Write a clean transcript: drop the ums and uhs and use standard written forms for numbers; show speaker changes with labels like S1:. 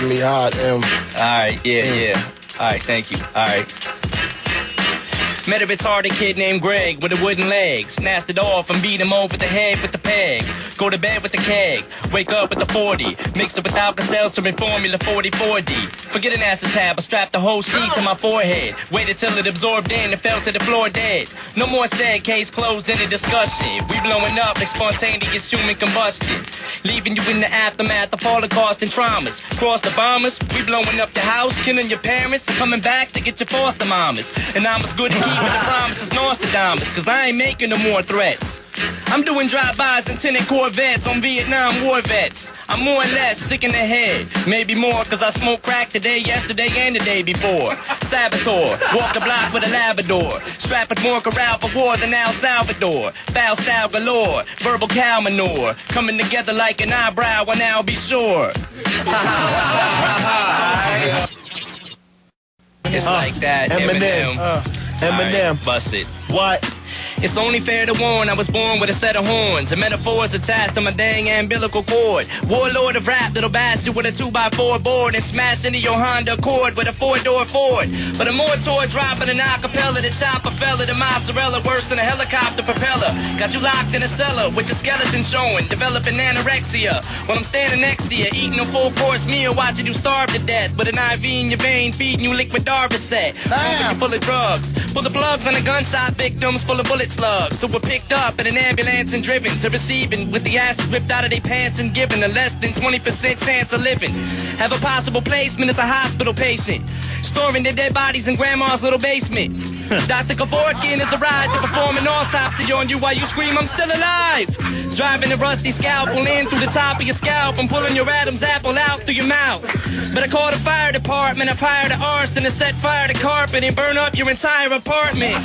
S1: having me. Hard,
S2: All right, yeah. All right, thank you. All right. Met a retarded kid named Greg with a wooden leg. Snatched it off and beat him over the head with the peg. Go to bed with the keg. Wake up with the 40. Mixed it with Alka-Seltzer and Formula 40-4D. Forget an acetab, I strapped the whole sheet to my forehead. Waited till it absorbed in and fell to the floor dead. No more said, case closed in a discussion. We blowing up like spontaneous human combustion. Leaving you in the aftermath of Holocaust and traumas. Cross the bombers, we blowing up your house, killing your parents, coming back to get your foster mamas. And I'm as good at keeping the promises Nostradamus, cause I ain't making no more threats. I'm doing drive-bys and tinted Corvettes on Vietnam war vets. I'm more or less sick in the head, maybe more cause I smoked crack today, yesterday, and the day before. Saboteur, walk the block with a Labrador. Strapping more corral for war than El Salvador. Foul style galore, verbal cow manure. Coming together like an eyebrow, and I'll be sure. It's like that, Eminem.
S3: Eminem.
S2: Right, bust it.
S3: What?
S2: It's only fair to warn, I was born with a set of horns and metaphors attached to my dang umbilical cord. Warlord of rap that'll bash you with a 2x4 board and smash into your Honda Accord with a 4-door Ford. But a mortar dropping an acapella, the chopper fella, the mozzarella worse than a helicopter propeller. Got you locked in a cellar with your skeleton showing, developing anorexia. While I'm standing next to you, eating a full-course meal, watching you starve to death with an IV in your vein, feeding you liquid Darvocet. You full of drugs, full of plugs on the gunshot victims, full of bullet slugs. So we're picked up in an ambulance and driven to receiving with the asses ripped out of their pants and given a less than 20% chance of living. Have a possible placement as a hospital patient, storing their dead bodies in grandma's little basement. Dr. Kevorkian is a ride to perform an autopsy on you while you scream, I'm still alive. Driving a rusty scalpel in through the top of your scalp and pulling your Adam's apple out through your mouth. But I called the fire department, I've hired an arson to set fire to carpet and burn up your entire apartment.